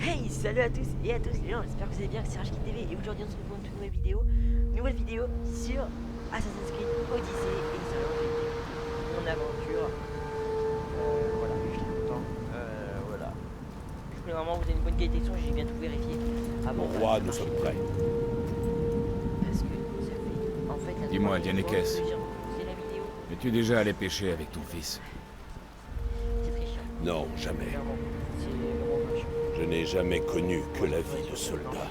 Hey, salut à tous et à tous les gens, j'espère que vous allez bien, c'est RHKTV et aujourd'hui on se retrouve pour une toute nouvelle vidéo sur Assassin's Creed Odyssey et ça va être mon aventure. Voilà, je suis très content. Voilà. Je voulais vraiment vous avez une bonne qualité de son, j'ai bien tout vérifié. Mon roi, nous sommes prêts. Parce que ça fait. En fait, Dis-moi, Dianekes, c'est la vidéo. es-tu déjà allé pêcher avec ton fils? C'est très chiant. Non, jamais. Clairement, c'est vraiment pas chiant. Je n'ai jamais connu que la vie de soldat.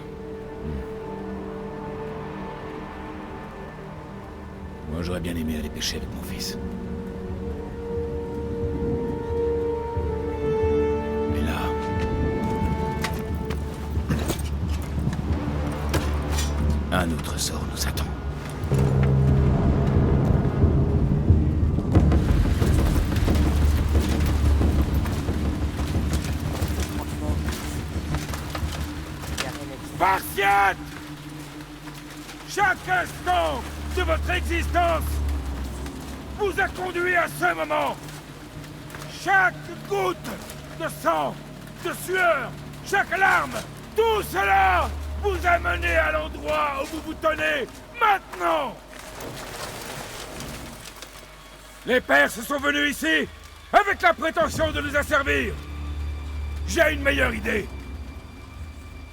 Moi, j'aurais bien aimé aller pêcher avec mon fils. Mais là... un autre sort nous attend. Franchement, il y a rien à dire. Spartiates! Chaque instant de votre existence vous a conduit à ce moment. Chaque goutte de sang, de sueur, chaque larme, tout cela vous a mené à l'endroit où vous vous tenez maintenant. Les Perses sont venus ici avec la prétention de nous asservir. J'ai une meilleure idée.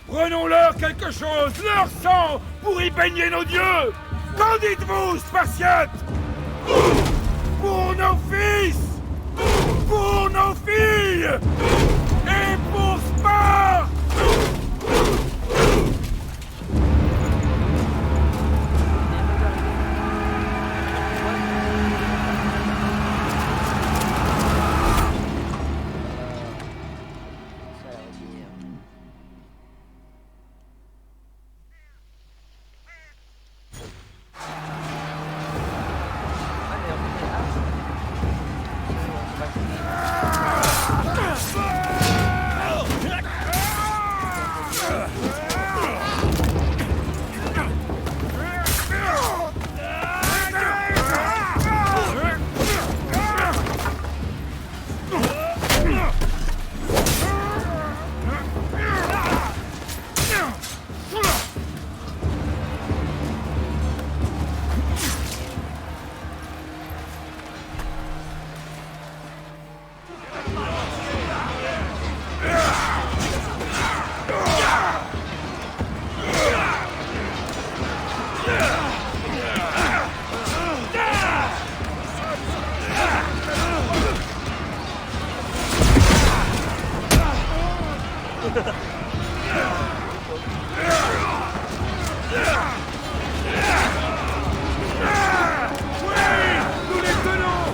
Prenons-leur quelque chose, leur sang, pour y baigner nos dieux. Qu'en dites-vous, Spartiates? Pour nos fils, pour nos filles, et pour Sparte. Ça a l'air bien. Ah mais en fait, Nous les tenons.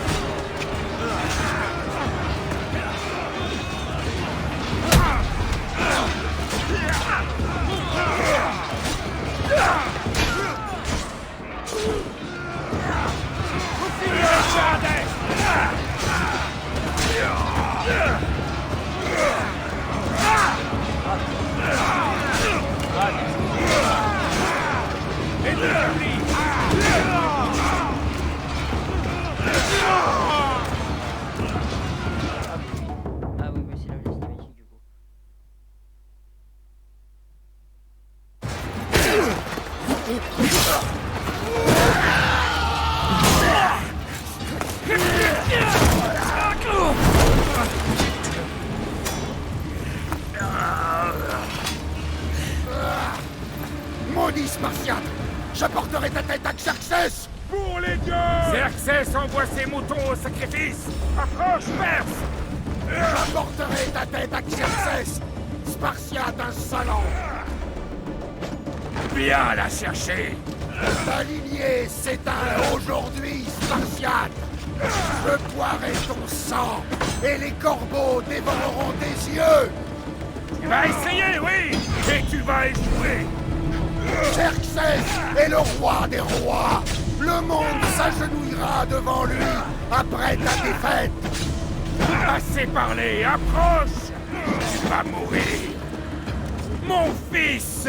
ah oui, mais c'est la cinématique du coup. Maudit Spartiate! J'apporterai ta tête à Xerxès! Pour les dieux! Xerxès envoie ses moutons au sacrifice! Approche, Perse! J'apporterai ta tête à Xerxès! Spartiate insolent! Viens la chercher! Ta lignée s'éteint aujourd'hui, Spartiate! Je boirai ton sang, et les corbeaux dévoreront tes yeux! Tu vas essayer, oui! Et tu vas échouer! Xerxès est le roi des rois! Le monde s'agenouillera devant lui après ta défaite! Assez parlé, approche! Tu vas mourir! Mon fils!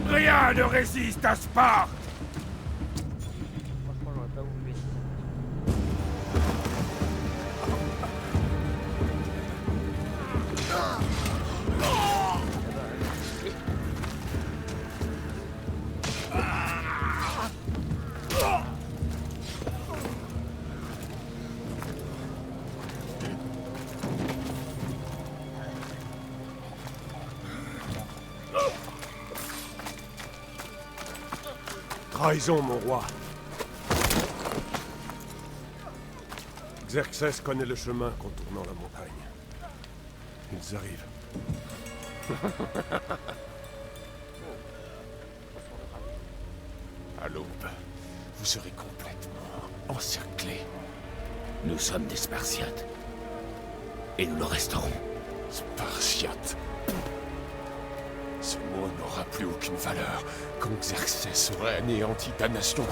Rien ne résiste à Sparte! Franchement, j'aurais pas voulu. Trahison, mon roi. Xerxès connaît le chemin contournant la montagne. Ils arrivent. À l'aube, vous serez complètement encerclés. Nous sommes des Spartiates. Et nous le resterons. Spartiates. Ce mot n'aura plus aucune valeur quand Xerxès aurait anéanti ta nation.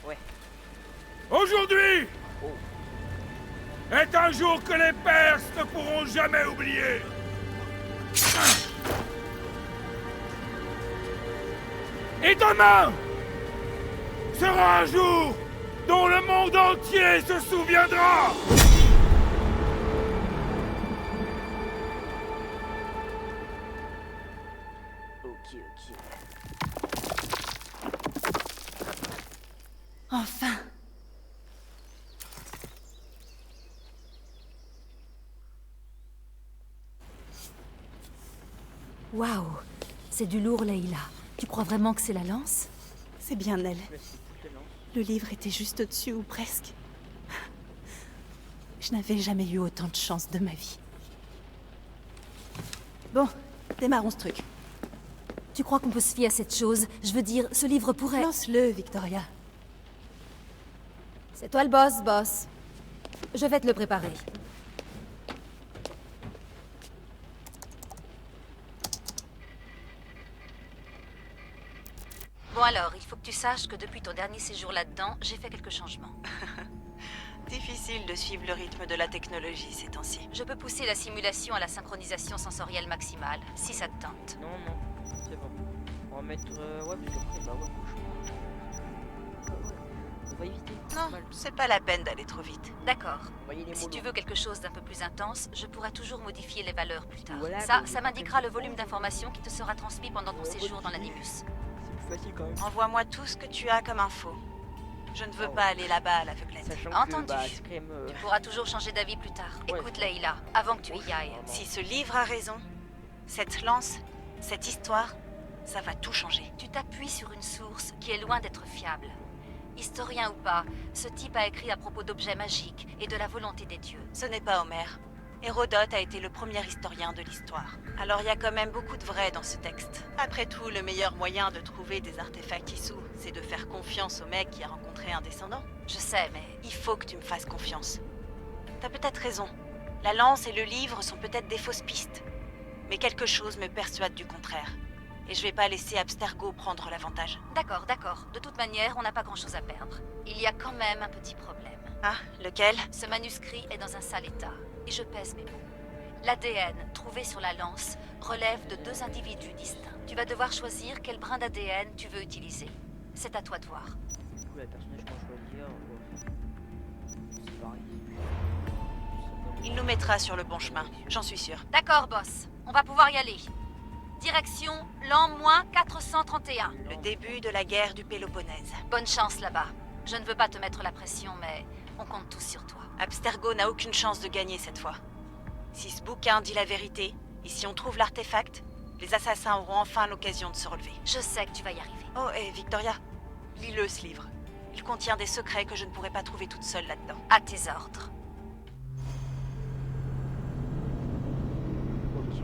Ouais. Aujourd'hui est un jour que les Perses ne pourront jamais oublier. Et demain sera un jour dont le monde entier se souviendra. Ok. Enfin! Waouh! C'est du lourd, Leïla. Tu crois vraiment que c'est la lance? C'est bien elle. Je me suis foutu de lance. Le livre était juste au-dessus, ou presque. Je n'avais jamais eu autant de chance de ma vie. Bon, démarrons ce truc. Tu crois qu'on peut se fier à cette chose? Je veux dire, ce livre pourrait... Lance-le, Victoria. C'est toi le boss. Je vais te le préparer. Bon alors, il faut que tu saches que depuis ton dernier séjour là-dedans, j'ai fait quelques changements. Difficile de suivre le rythme de la technologie ces temps-ci. Je peux pousser la simulation à la synchronisation sensorielle maximale, si ça te tente. Non, c'est bon. On va mettre... ouais, parce qu'après, bah ouais, on va éviter. Non, Mal. c'est pas la peine d'aller trop vite. D'accord. Envoyer les Si mots tu loin. veux quelque chose d'un peu plus intense, je pourrais toujours modifier les valeurs plus tard. Voilà, ça comme m'indiquera vous le volume d'informations qui te sera transmis pendant ton séjour dans l'animus. C'est plus facile quand même. Envoie-moi tout ce que tu as comme info. Je ne veux pas aller là-bas à l'aveuglette. Sachant Entendu. que, bah, c'est quand même... Tu pourras toujours changer d'avis plus tard. Ouais. Écoute, Leïla, avant que tu y ailles. Si ce livre a raison, cette lance, cette histoire, ça va tout changer. Tu t'appuies sur une source qui est loin d'être fiable. Historien ou pas, ce type a écrit à propos d'objets magiques et de la volonté des dieux. Ce n'est pas Homère. Hérodote a été le premier historien de l'histoire. Alors il y a quand même beaucoup de vrai dans ce texte. Après tout, le meilleur moyen de trouver des artefacts Issou, c'est de faire confiance au mec qui a rencontré un descendant. Je sais, mais... Il faut que tu me fasses confiance. T'as peut-être raison. La lance et le livre sont peut-être des fausses pistes. Mais quelque chose me persuade du contraire. Et je vais pas laisser Abstergo prendre l'avantage. D'accord. De toute manière, on n'a pas grand-chose à perdre. Il y a quand même un petit problème. Ah, lequel? Ce manuscrit est dans un sale état. Et je pèse mes mots. L'ADN trouvé sur la lance relève de 2 individus distincts. Tu vas devoir choisir quel brin d'ADN tu veux utiliser. C'est à toi de voir. Du coup, la personnage qu'on va choisir... c'est pareil. Il nous mettra sur le bon chemin, j'en suis sûre. D'accord, boss. On va pouvoir y aller. Direction l'an -431. Le début de la guerre du Péloponnèse. Bonne chance là-bas. Je ne veux pas te mettre la pression, mais on compte tous sur toi. Abstergo n'a aucune chance de gagner cette fois. Si ce bouquin dit la vérité, et si on trouve l'artefact, les assassins auront enfin l'occasion de se relever. Je sais que tu vas y arriver. Oh, et Victoria, lis-le ce livre. Il contient des secrets que je ne pourrais pas trouver toute seule là-dedans. À tes ordres. Ok.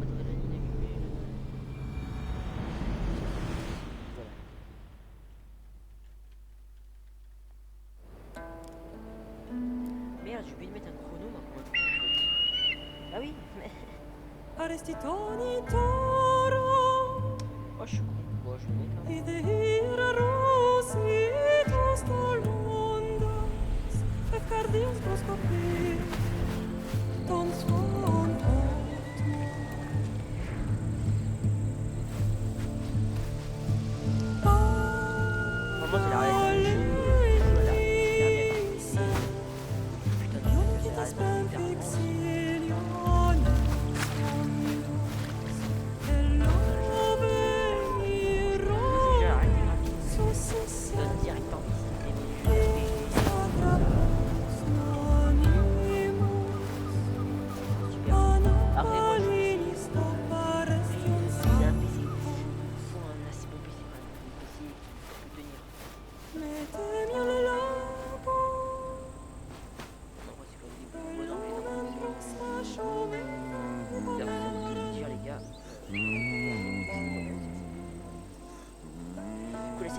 Adrénaline allumée. Voilà. Merde, j'ai oublié de mettre un chrono, moi, pour un coup, en fait. Ah oui, mais... Arrestitoni toro, Oh, je suis con. Bon, je vais mettre là. idehira rositos tolondas, et cardios proscopir, ton son Vraiment, c'est la réalité. Voilà, super bien fait. Putain, tu sais que c'est la réalité. Déjà, arrête les graphismes.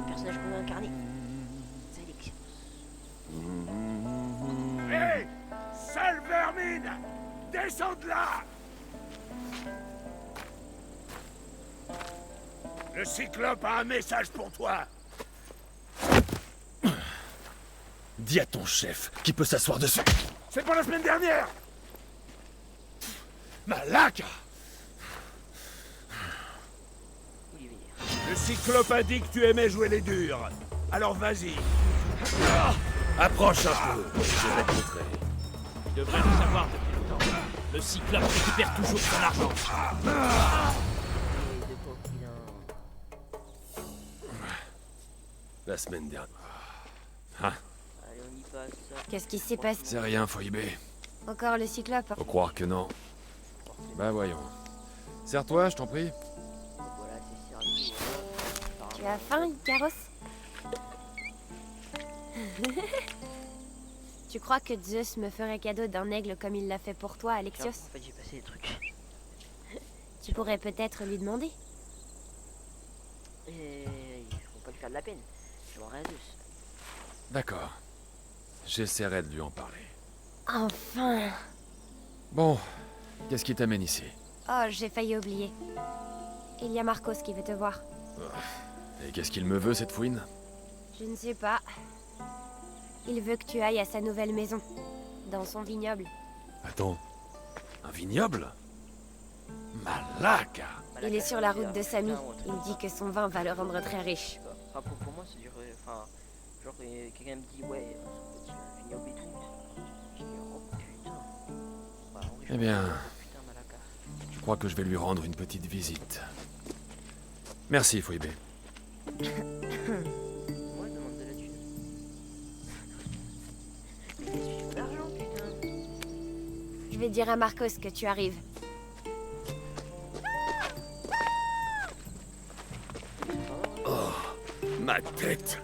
le personnage qu'on a incarné. Alexios. Hé, sale vermine, descends de là. Le Cyclope a un message pour toi. Dis à ton chef qui peut s'asseoir dessus. C'est pour la semaine dernière. Malaka. Il est vénère. Le Cyclope a dit que tu aimais jouer les durs. Alors vas-y. Approche un peu, je vais te montrer. Tu devrais le savoir depuis longtemps. Le Cyclope récupère toujours son argent. Et de quoi qu'il a... La semaine dernière. Allez, on y passe. Qu'est-ce qui s'est passé? C'est rien, Phoebe. Encore le Cyclope? Faut croire que non. Bah voyons. Serre-toi, je t'en prie. Voilà, c'est servi. Voilà. Tu as faim, Icaros? Tu crois que Zeus me ferait cadeau d'un aigle comme il l'a fait pour toi, Tiens, Alexios? en fait, j'ai passé des trucs. Tu pourrais peut-être lui demander. Et ils vont pas lui faire de la peine. Je m'en à Zeus. D'accord. J'essaierai de lui en parler. Enfin! Bon, qu'est-ce qui t'amène ici? Oh, j'ai failli oublier. Il y a Marcos qui veut te voir. Et qu'est-ce qu'il me veut, cette fouine? Je ne sais pas. Il veut que tu ailles à sa nouvelle maison, dans son vignoble. Attends, un vignoble? Malaka! Il est sur la route de Samy. Il dit que son vin va le rendre très riche. Enfin, pour moi, c'est dur. Enfin, genre, quelqu'un me dit, ouais, c'est un vignoble et tout. Je dis, oh putain. Bah, en vrai, Eh bien, putain, Malaka. je crois que je vais lui rendre une petite visite. Merci, Phoebe. Moi, je demande de la thune. Mais qu'est-ce que tu d'argent, putain? Je vais dire à Marcos que tu arrives. Ma tête!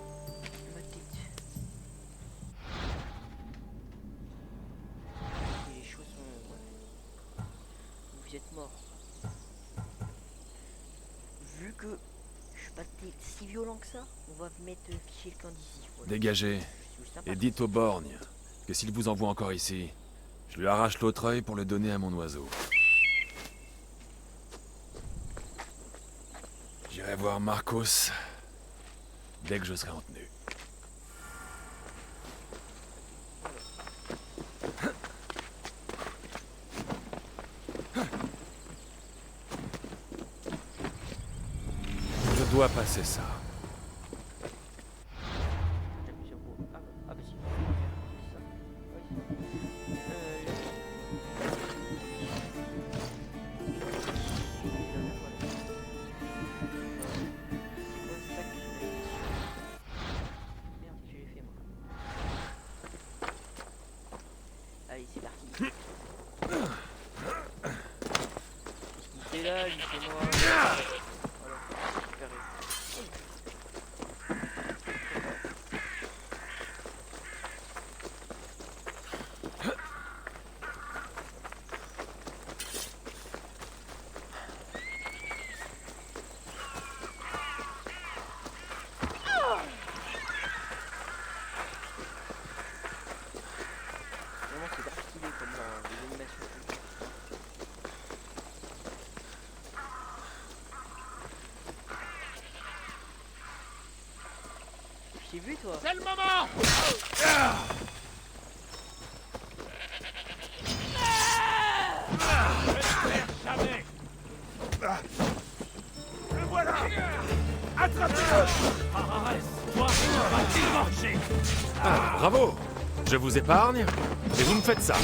Ma tête. Et les choses sont... Ouais. Vous êtes mort. Vu que je suis pas si violent que ça, on va mettre ficher le camp d'ici. Voilà. Dégagez. Je suis sympa. Et dites au borgne que s'il vous envoie encore ici, je lui arrache l'autre œil pour le donner à mon oiseau. J'irai voir Marcos dès que je serai en tenue. Je dois passer ça. J'appuie sur vous. Ah bah si. C'est ça. Merde, je l'ai fait moi. Allez, c'est parti. C'est là, lui, c'est moi. Voilà, super. Vraiment, c'est grave stylé comme dans les animations. Je t'ai vu, toi. C'est le moment! Jamais! Le voilà. Attrapez-le. Arrête, toi, tu vas t'écorcher! Ah, bravo! Je vous épargne, et vous me faites ça.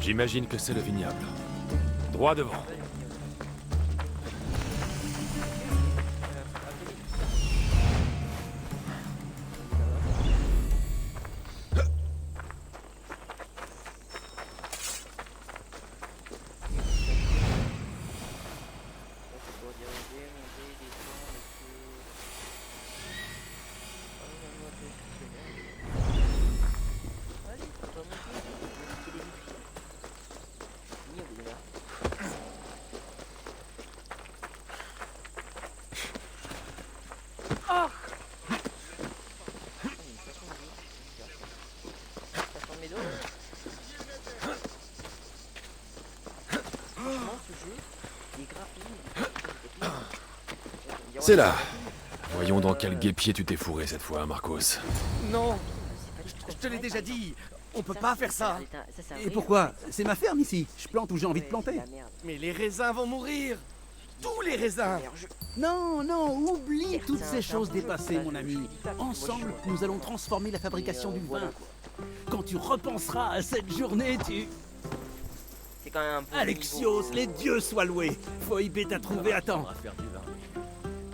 J'imagine que c'est le vignoble. Droit devant. Transformer d'eau. Franchement, ce jeu, les graphismes, C'est là. Voyons dans quel guêpier tu t'es fourré cette fois, Marcos. Non, je te l'ai déjà dit, on peut pas faire ça. Et pourquoi? C'est ma ferme ici. Je plante où j'ai envie de planter. Mais les raisins vont mourir. Tous les raisins. Non, non, oublie toutes ces choses dépassées, mon ami. Ensemble, nous allons transformer la fabrication du vin. Quand tu repenseras à cette journée, tu... C'est quand même un peu Alexios, les dieux soient loués. Phoebe t'a trouvé à temps.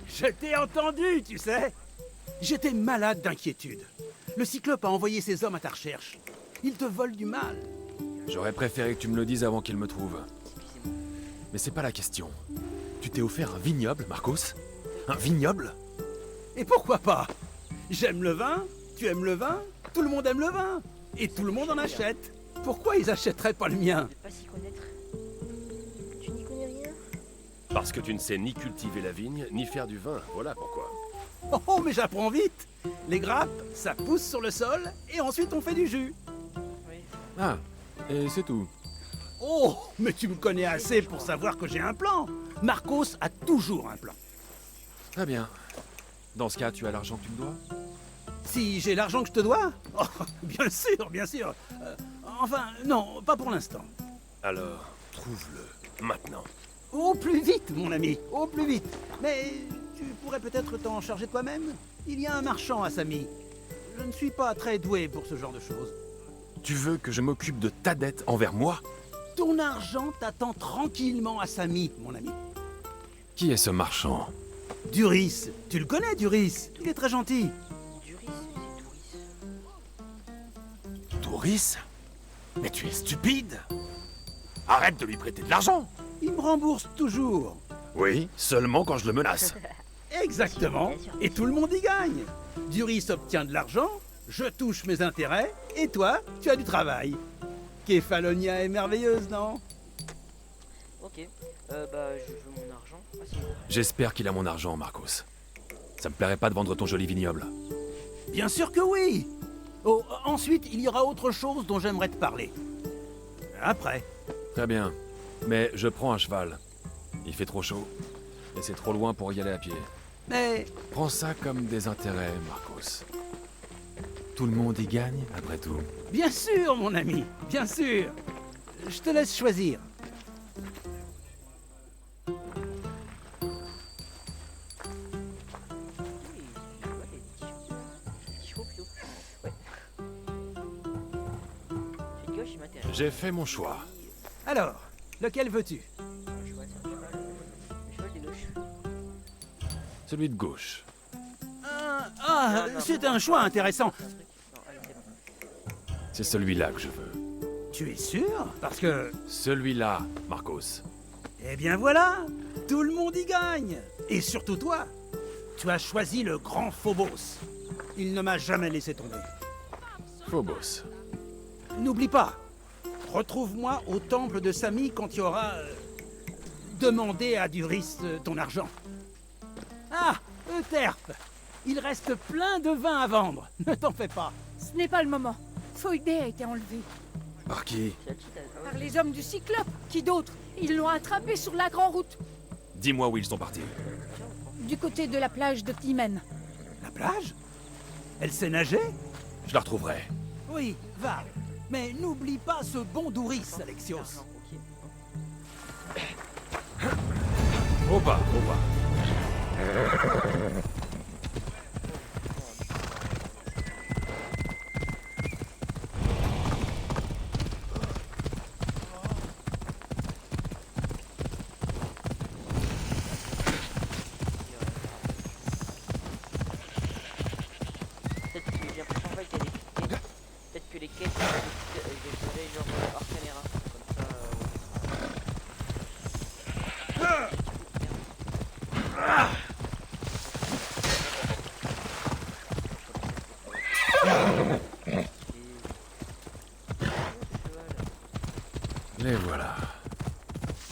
Je t'ai entendu, tu sais. J'étais malade d'inquiétude. Le Cyclope a envoyé ses hommes à ta recherche. Ils te volent du mal. J'aurais préféré que tu me le dises avant qu'il me trouve. Mais c'est pas la question. Tu t'es offert un vignoble, Marcos? Un vignoble? Et pourquoi pas? J'aime le vin, tu aimes le vin, tout le monde aime le vin. Et tout le monde en achète. Pourquoi ils achèteraient pas le mien? pas s'y connaître. Tu n'y connais rien? Parce que tu ne sais ni cultiver la vigne, ni faire du vin. Voilà pourquoi. Oh, mais j'apprends vite. Les grappes, ça pousse sur le sol, et ensuite on fait du jus. Ah, et c'est tout. Oh, mais tu me connais assez pour savoir que j'ai un plan. Marcos a toujours un plan. Très bien. Dans ce cas, tu as l'argent que tu me dois? Si j'ai l'argent que je te dois? Oh, bien sûr, bien sûr. Enfin, non, pas pour l'instant. Alors, trouve-le. Maintenant. Au plus vite, mon ami, au plus vite. Mais tu pourrais peut-être t'en charger toi-même? Il y a un marchand à Samy. Je ne suis pas très doué pour ce genre de choses. Tu veux que je m'occupe de ta dette envers moi? Ton argent t'attend tranquillement à Samy, mon ami. Qui est ce marchand? Duris. Tu le connais, Duris? Il est très gentil. Duris? Mais tu es stupide! Arrête de lui prêter de l'argent! Il me rembourse toujours. Oui, seulement quand je le menace. Exactement. Et tout le monde y gagne. Duris obtient de l'argent, je touche mes intérêts, et toi, tu as du travail. Kefalonia est merveilleuse, non? Ok. Bah, je veux mon argent. Ah, c'est bon. J'espère qu'il a mon argent, Marcos. Ça me plairait pas de vendre ton joli vignoble. Bien sûr que oui. Oh, ensuite, il y aura autre chose dont j'aimerais te parler. Après. Très bien. Mais je prends un cheval. Il fait trop chaud. Et c'est trop loin pour y aller à pied. Mais... Prends ça comme des intérêts, Marcos. Tout le monde y gagne, après tout. Bien sûr, mon ami, bien sûr. Je te laisse choisir. J'ai fait mon choix. Alors, lequel veux-tu? Celui de gauche. C'est un choix intéressant. C'est celui-là que je veux. Tu es sûr? Parce que... Celui-là, Marcos. Eh bien voilà, tout le monde y gagne. Et surtout toi. Tu as choisi le grand Phobos. Il ne m'a jamais laissé tomber. Phobos. N'oublie pas, retrouve-moi au temple de Samy quand tu auras demandé à Duris ton argent. Ah, Euterpe, il reste plein de vin à vendre. Ne t'en fais pas. Ce n'est pas le moment. Phoebe a été enlevé. Par qui? Par les hommes du Cyclope. Qui d'autre? Ils l'ont attrapé sur la grande route. Dis-moi où ils sont partis. Du côté de la plage de Timen. La plage? Elle sait nager? Je la retrouverai. Oui, va. Mais n'oublie pas ce bon Duris, Alexios. Au bas, au bas. Peut-être que les quêtes, je les ferai genre hors caméra. Comme ça, Les voilà.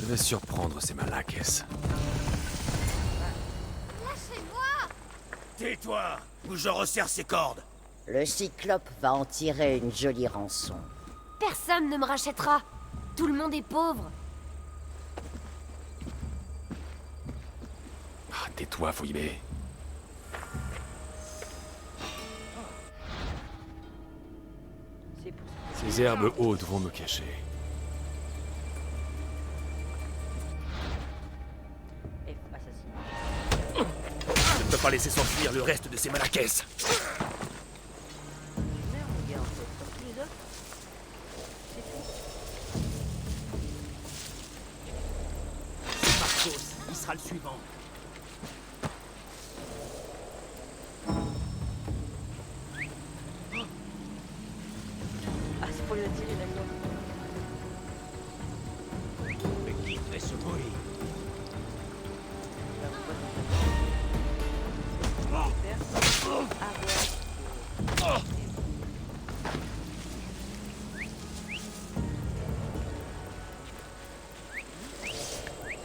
Je vais surprendre ces malaques. Lâchez-moi! Tais-toi, ou je resserre ses cordes. Le Cyclope va en tirer une jolie rançon. Personne ne me rachètera. Tout le monde est pauvre. Ah, tais-toi, Phoebe. C'est pour ça. Ces herbes hautes vont me cacher. F, assassin. Je ne peux pas laisser s'enfuir le reste de ces malaquaises. Merde, mon gars, en fait. Comme tous les autres. C'est tout. Marcos, il sera le suivant. Ah, c'est pour les attirer, d'accord. Mais qui fait ce bruit?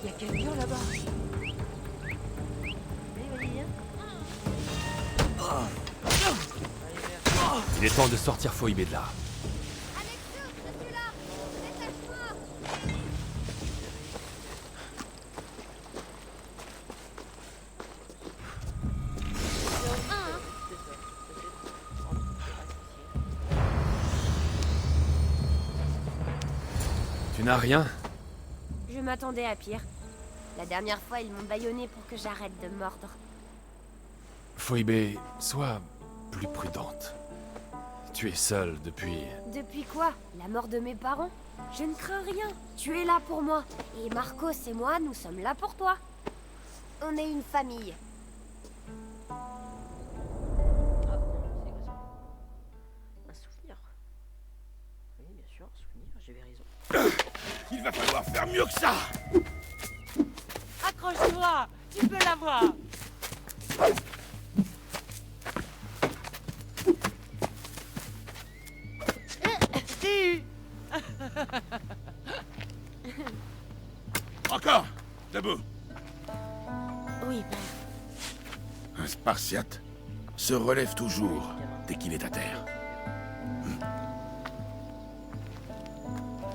Il y a quelqu'un là-bas. Allez, vas-y, viens. Il est temps de sortir Phoebe de là. Tu n'as rien? Je m'attendais à pire. La dernière fois, ils m'ont bâillonné pour que j'arrête de mordre. Phoebe, sois plus prudente. Tu es seule depuis... Depuis quoi? La mort de mes parents? Je ne crains rien. Tu es là pour moi. Et Marcos et moi, nous sommes là pour toi. On est une famille. Ah, c'est quoi ça? Un souvenir. Oui, bien sûr, un souvenir, j'avais raison. Il va falloir faire mieux que ça. Accroche-toi, tu peux l'avoir. Encore. Debout. Oui, père. Un Spartiate se relève toujours dès qu'il est à terre.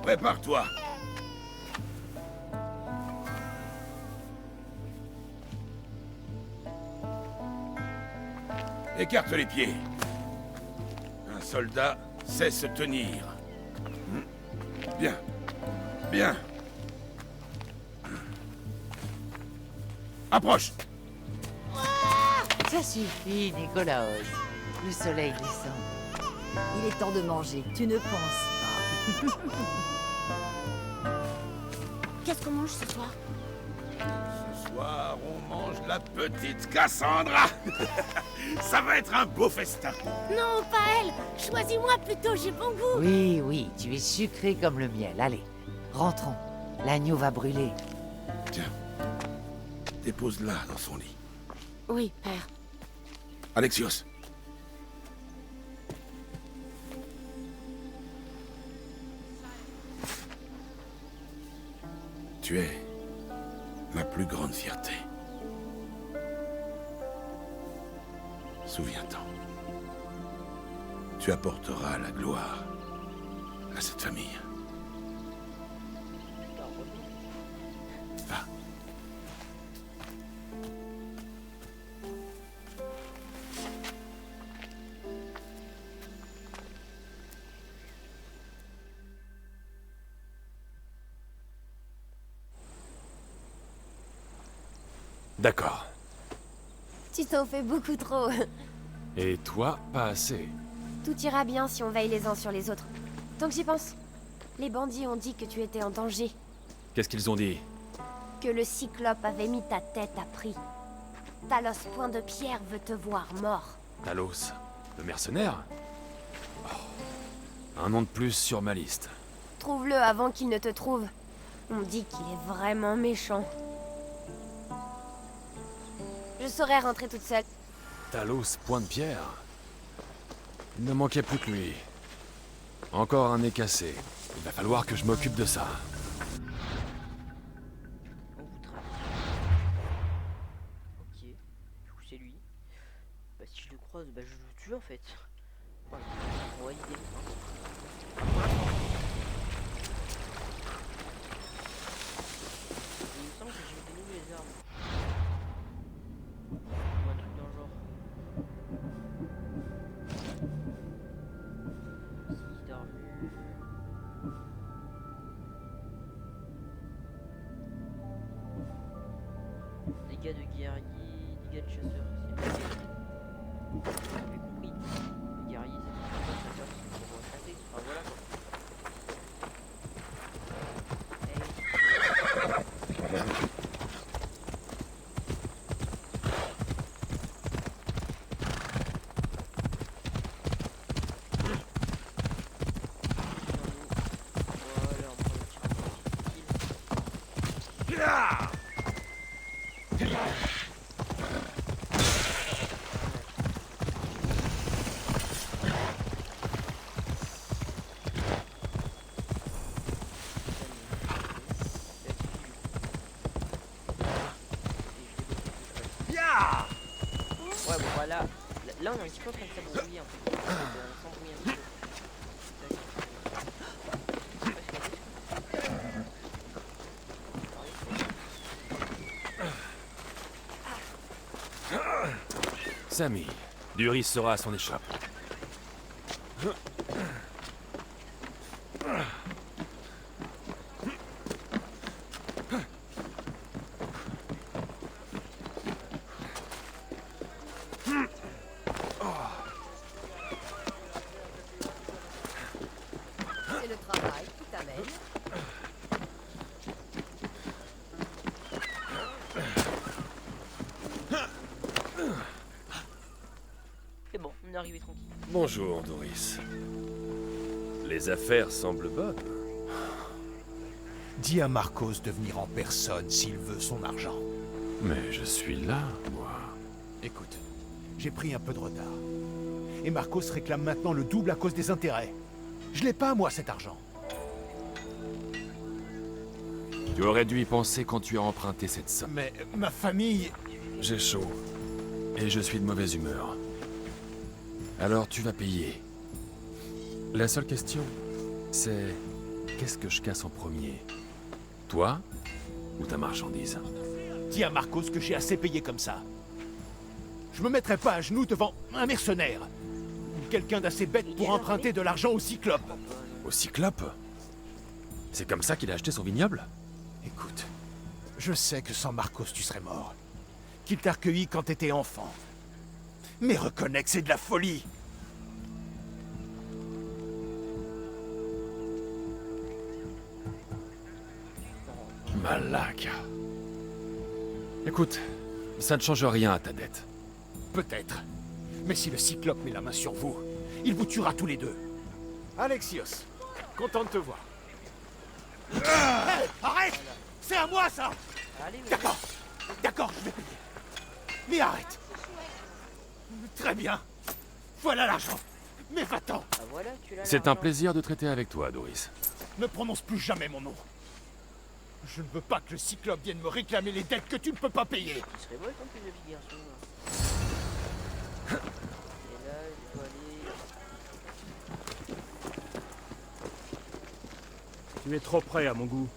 Prépare-toi. Écarte les pieds. Un soldat sait se tenir. Bien. Bien. Approche. Ça suffit, Nicolaos. Le soleil descend. Il est temps de manger, tu ne penses pas. Qu'est-ce qu'on mange ce soir? Ce soir, on mange la petite Cassandra. Ça va être un beau festin. Non, pas elle. Choisis-moi plutôt, j'ai bon goût. Oui, oui, tu es sucré comme le miel. Allez, rentrons. L'agneau va brûler. Tiens, dépose-la dans son lit. Oui, père. Alexios. Tu es ma plus grande fierté. Souviens-t'en. Tu apporteras la gloire à cette famille. Va. D'accord. Tu t'en fais beaucoup trop. Et toi, pas assez. Tout ira bien si on veille les uns sur les autres. Tant que j'y pense. Les bandits ont dit que tu étais en danger. Qu'est-ce qu'ils ont dit? Que le Cyclope avait mis ta tête à prix. Talos Point de Pierre veut te voir mort. Talos, le mercenaire? Oh, un nom de plus sur ma liste. Trouve-le avant qu'il ne te trouve. On dit qu'il est vraiment méchant. Je saurais rentrer toute seule. Talos Point de Pierre? Il ne manquait plus que lui. Encore un nez cassé. Il va falloir que je m'occupe de ça. On vous traque. Ok, du coup c'est lui. Bah si je le croise, bah je le tue en fait. Voilà, on va y aller. Il me semble que j'ai obtenu les armes. Ou un truc dans le genre. Six d'armure. Dégâts de guerrier, dégâts de chasseur, c'est bien. J'avais compris. Les guerriers, c'est pas chasseur, c'est pour chasser. Enfin voilà quoi. Ouais, bon voilà, là on est un petit peu en train de s'abrouiller en fait. On s'embrouille un petit peu. Sammy, Duris sera à son échoppe. C'est le travail qui t'amène. C'est bon, on est arrivé tranquille. Bonjour, Doris. Les affaires semblent bonnes. Dis à Marcos de venir en personne s'il veut son argent. Mais je suis là, moi. Écoute, j'ai pris un peu de retard. Et Marcos réclame maintenant le double à cause des intérêts. Je l'ai pas, moi, cet argent. Tu aurais dû y penser quand tu as emprunté cette somme. Mais ma famille... J'ai chaud. Et je suis de mauvaise humeur. Alors tu vas payer. La seule question, c'est... Qu'est-ce que je casse en premier? Toi ou ta marchandise? Dis à Marcos que j'ai assez payé comme ça. Je me mettrai pas à genoux devant un mercenaire. Ou quelqu'un d'assez bête pour emprunter de l'argent au Cyclope. Au Cyclope? C'est comme ça qu'il a acheté son vignoble? Écoute, je sais que sans Marcos tu serais mort. Qu'il t'a recueilli quand t'étais enfant. Mais reconnais que c'est de la folie. Malaka. Écoute, ça ne change rien à ta dette. Peut-être. Mais si le Cyclope met la main sur vous, il vous tuera tous les deux. Alexios, content de te voir. Hey, arrête! C'est à moi, ça! D'accord, d'accord, je vais payer. Mais arrête! Très bien. Voilà l'argent. Mais va-t'en. C'est un plaisir de traiter avec toi, Doris. Ne prononce plus jamais mon nom. Je ne veux pas que le Cyclope vienne me réclamer les dettes que tu ne peux pas payer. Il serait bon en plus de petit garçon. Et là, il doit aller... Tu es trop près à mon goût.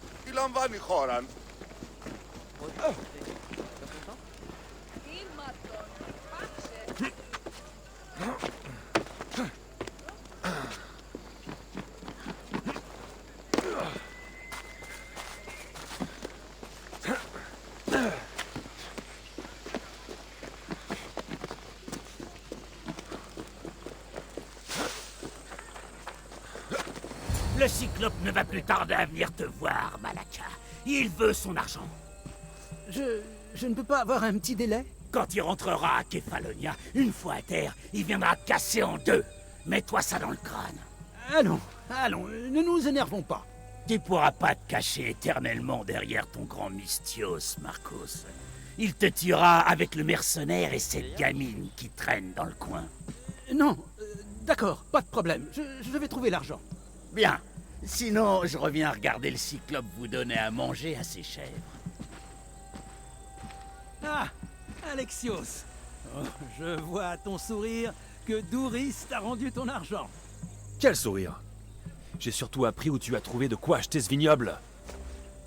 Le Cyclope ne va plus tarder à venir te voir, Malaka. Il veut son argent. Je ne peux pas avoir un petit délai? Quand il rentrera à Kefalonia, une fois à terre, il viendra te casser en deux. Mets-toi ça dans le crâne. Allons, allons, ne nous énervons pas. Tu pourras pas te cacher éternellement derrière ton grand Mystios, Marcos. Il te tuera avec le mercenaire et cette gamine qui traîne dans le coin. Non, d'accord, pas de problème. Je vais trouver l'argent. Bien. Sinon, je reviens regarder le Cyclope vous donner à manger à ses chèvres. Ah, Alexios. Oh, je vois à ton sourire que Douris t'a rendu ton argent. Quel sourire! J'ai surtout appris où tu as trouvé de quoi acheter ce vignoble.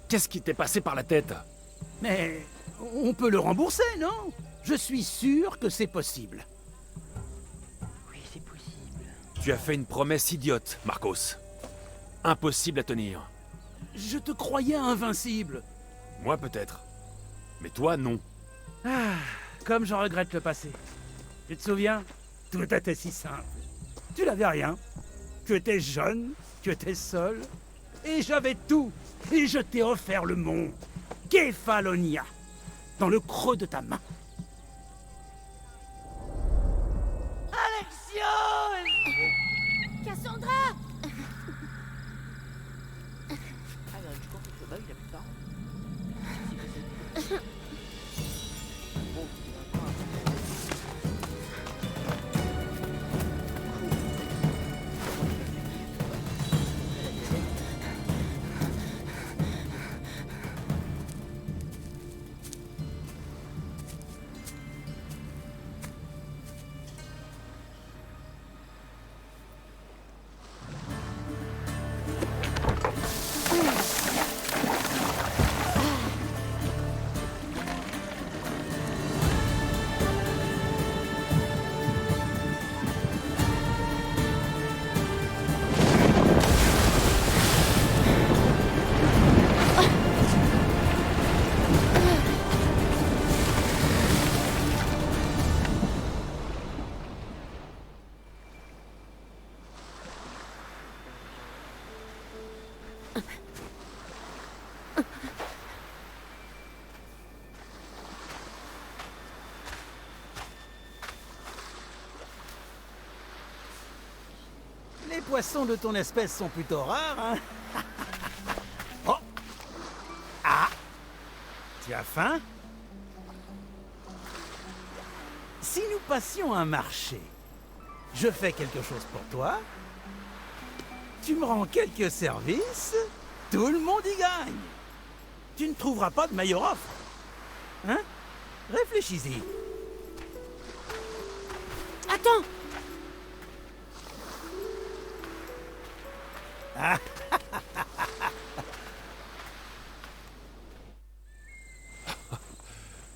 Qu'est-ce qui t'est passé par la tête? Mais on peut le rembourser, non? Je suis sûr que c'est possible. Oui, c'est possible. Tu as fait une promesse idiote, Marcos. Impossible à tenir. Je te croyais invincible. Moi peut-être. Mais toi, non. Ah, comme j'en regrette le passé. Tu te souviens? Tout était si simple. Tu n'avais rien. Tu étais jeune, tu étais seul. Et j'avais tout. Et je t'ai offert le monde. Kefalonia. Dans le creux de ta main. Cassandra! Ah non, du coup, bah oui, il a plus de parents. Bon, Les poissons de ton espèce sont plutôt rares, hein? Oh! Ah! Tu as faim? Si nous passions un marché, je fais quelque chose pour toi, tu me rends quelques services, tout le monde y gagne. Tu ne trouveras pas de meilleure offre. Hein? Réfléchis-y. Attends! Ah.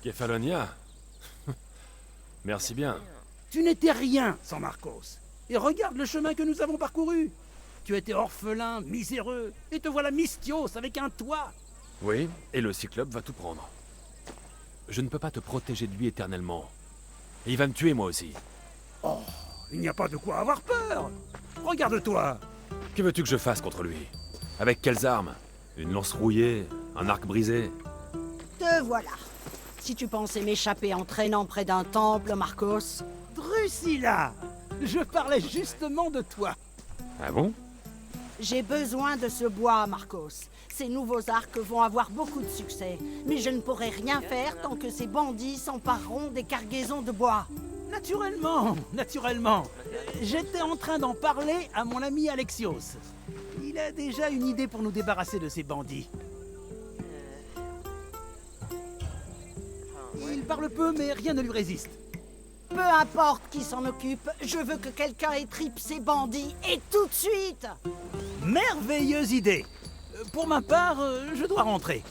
Kefalonia. Merci bien. Tu n'étais rien sans Marcos. Et regarde le chemin que nous avons parcouru. Tu étais orphelin, miséreux, et te voilà Mystios avec un toit. Oui, et le Cyclope va tout prendre. Je ne peux pas te protéger de lui éternellement. Et il va me tuer moi aussi. Oh, il n'y a pas de quoi avoir peur. Regarde-toi. Que veux-tu que je fasse contre lui? Avec quelles armes? Une lance rouillée? Un arc brisé? Te voilà. Si tu pensais m'échapper en traînant près d'un temple, Marcos... Drusilla! Je parlais justement de toi. Ah bon? J'ai besoin de ce bois, Marcos. Ces nouveaux arcs vont avoir beaucoup de succès. Mais je ne pourrai rien faire tant que ces bandits s'empareront des cargaisons de bois. Naturellement, naturellement. J'étais en train d'en parler à mon ami Alexios. Il a déjà une idée pour nous débarrasser de ces bandits. Il parle peu, mais rien ne lui résiste. Peu importe qui s'en occupe, je veux que quelqu'un étripe ces bandits, et tout de suite! Merveilleuse idée. Pour ma part, je dois rentrer.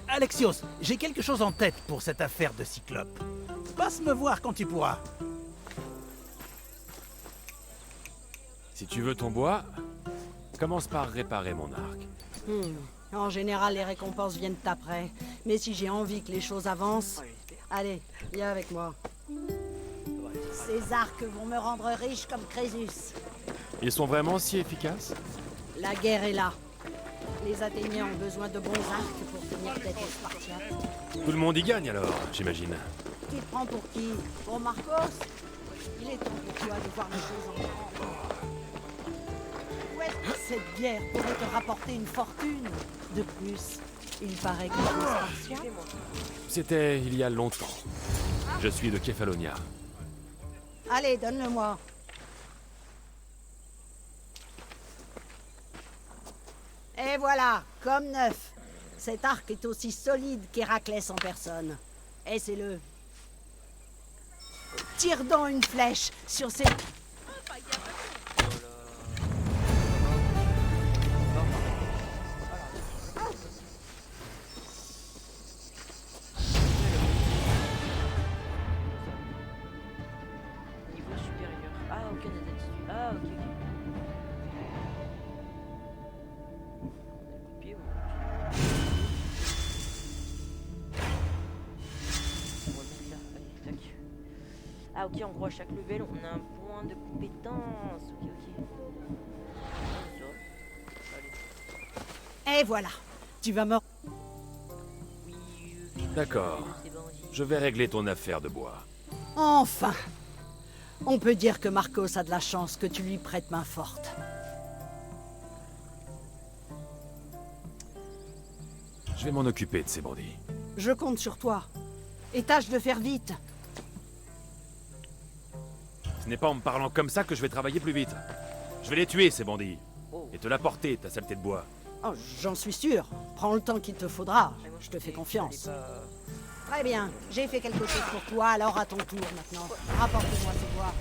Alexios, j'ai quelque chose en tête pour cette affaire de Cyclope. Passe me voir quand tu pourras. Si tu veux ton bois, commence par réparer mon arc. En général, les récompenses viennent après. Mais si j'ai envie que les choses avancent... Allez, viens avec moi. Ces arcs vont me rendre riche comme Crésus. Ils sont vraiment si efficaces? La guerre est là. Les Athéniens ont besoin de bons arcs pour tenir tête aux Spartiates. Tout le monde y gagne alors, j'imagine. Tu te prends pour qui? Pour Marcos? Il est temps pour toi de voir les choses en grand. Où est-ce que cette guerre pourrait te rapporter une fortune? De plus, il paraît que les Spartiates... C'était il y a longtemps. Je suis de Kefalonia. Allez, donne-le-moi. Et voilà, comme neuf. Cet arc est aussi solide qu'Héraclès en personne. Essaie-le. Tire-dans une flèche sur ces... Niveau supérieur. Ah, ok, on a des attitudes. Ah, ok, ok. Copier, ouais. On va mettre là. Allez, tac. Ah, ok, en gros, à chaque level, on a un point de compétence. Ok, ok. Et voilà. Tu vas me... D'accord. Je vais régler ton affaire de bois. Enfin. On peut dire que Marcos a de la chance que tu lui prêtes main forte. Je vais m'en occuper de ces bandits. Je compte sur toi. Et tâche de faire vite. Ce n'est pas en me parlant comme ça que je vais travailler plus vite. Je vais les tuer, ces bandits. Et te l'apporter, ta saleté de bois. Oh, j'en suis sûr. Prends le temps qu'il te faudra. Je te fais confiance. Très bien. J'ai fait quelque chose pour toi, alors à ton tour maintenant. Rapporte-moi ce bois.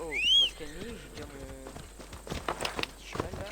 Oh, on va se calmer. J'ai déjà mon petit cheval là.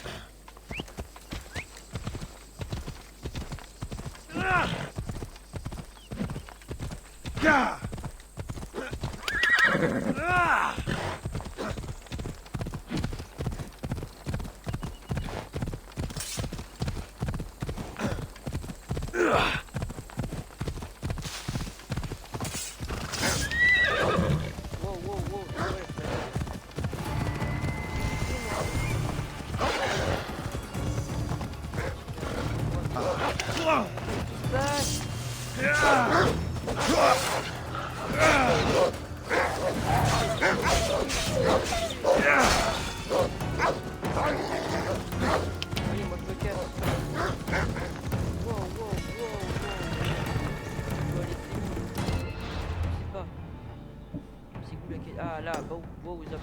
Ah là, wow, wow, vous avez...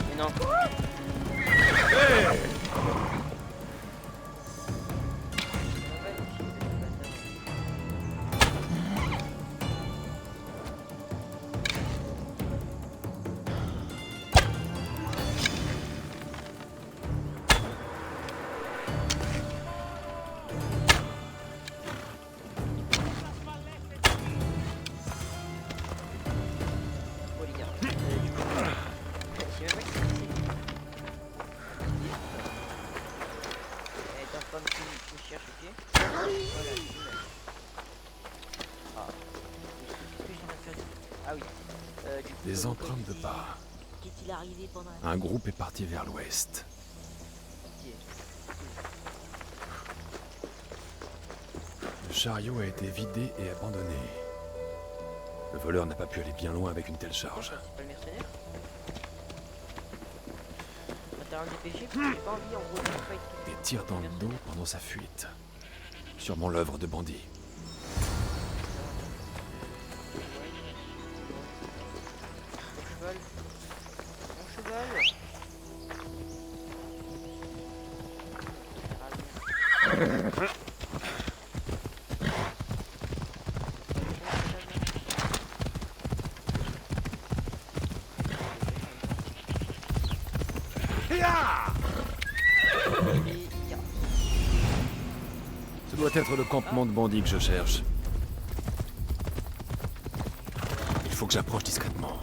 Mais non. Des empreintes de pas. Qu'est-il arrivé pendant la... Un groupe est parti vers l'ouest. Le chariot a été vidé et abandonné. Le voleur n'a pas pu aller bien loin avec une telle charge. C'est pas le mercenaire? T'as un DPG, j'ai pas envie en gros de fight. Des tirs dans le dos pendant sa fuite. Sûrement l'œuvre de bandits. Mon cheval. Ce doit être le campement de bandits que je cherche. Il faut que j'approche discrètement.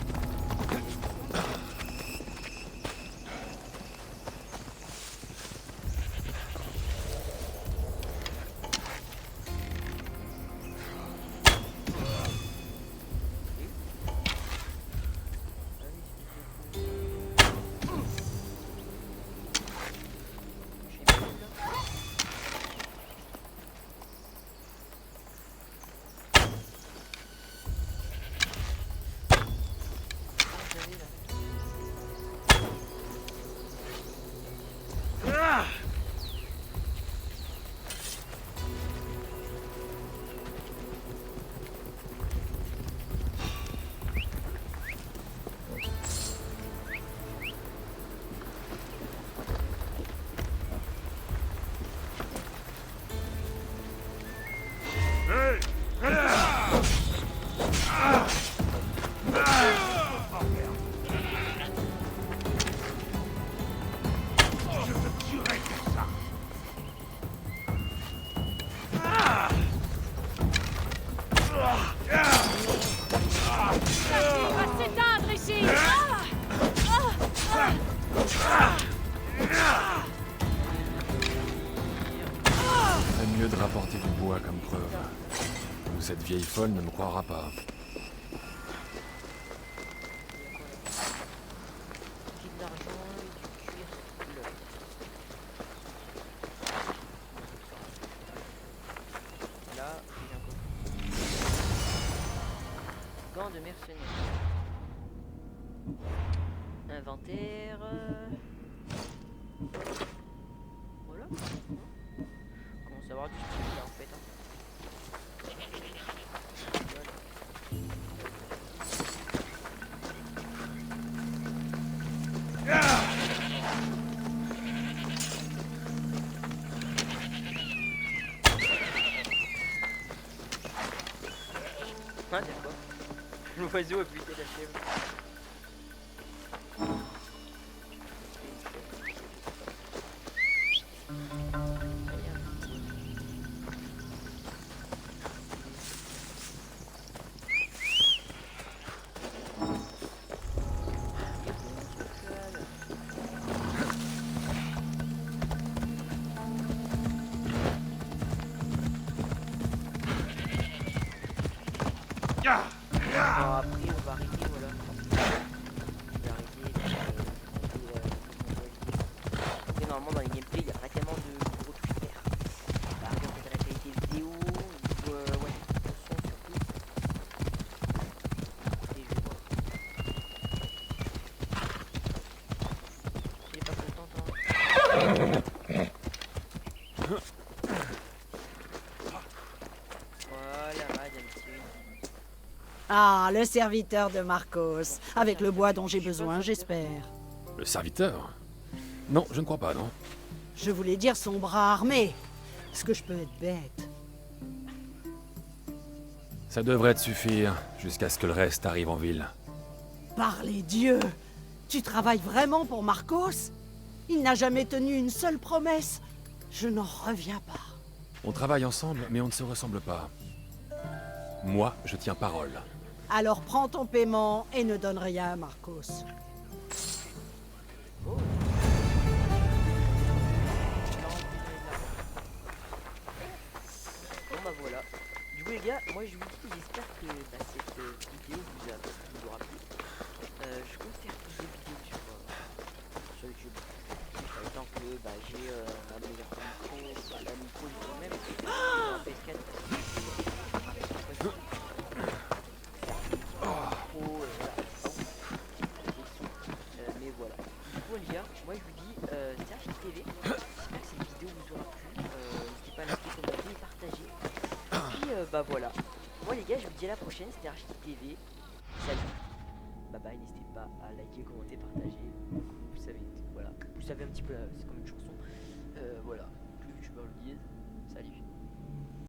Mieux de rapporter du bois comme preuve. Ou cette vieille folle ne me croira pas. J'ai de l'argent et du cuir, c'est cool. Là, j'ai un coffre. Gants de mercenaires. Inventaire. Voilà. Commence à avoir du style là en fait. Hein. Ah, c'est quoi? L'oiseau a buté la chèvre. Après on va arrêter, voilà. On va arrêter. Après, normalement dans les gameplays il n'y a pas tellement de gros trucs à faire. Bah, regarde la qualité vidéo, ou ouais, le son surtout. Et je vais voir. Il est pas content toi. Voilà, madame Thierry. Ah, le serviteur de Marcos. Avec le bois dont j'ai besoin, j'espère. Le serviteur? Non, je ne crois pas, non. Je voulais dire son bras armé. Est-ce que je peux être bête? Ça devrait te suffire, jusqu'à ce que le reste arrive en ville. Par les dieux! Tu travailles vraiment pour Marcos? Il n'a jamais tenu une seule promesse. Je n'en reviens pas. On travaille ensemble, mais on ne se ressemble pas. Moi, je tiens parole. Alors prends ton paiement et ne donne rien à Marcos. Bon bah voilà. Du coup les gars, moi je vous dis, j'espère que cette vidéo vous aura plu. Je compte faire plus de vidéos sur YouTube. Tant que j'ai un meilleur micro, la micro je vois même un PS4. Mais voilà. Du coup les gars, moi je vous dis, c'était Architect TV. J'espère que cette vidéo vous aura plu. N'hésitez pas à liker, commenter et partager. Puis bah voilà. Moi les gars, je vous dis à la prochaine, c'était Architect TV. Salut. Bye bye, n'hésitez pas à liker, commenter, partager. Vous savez, voilà. Vous savez un petit peu, c'est comme une chanson. Voilà. Tous les youtubeurs le disent.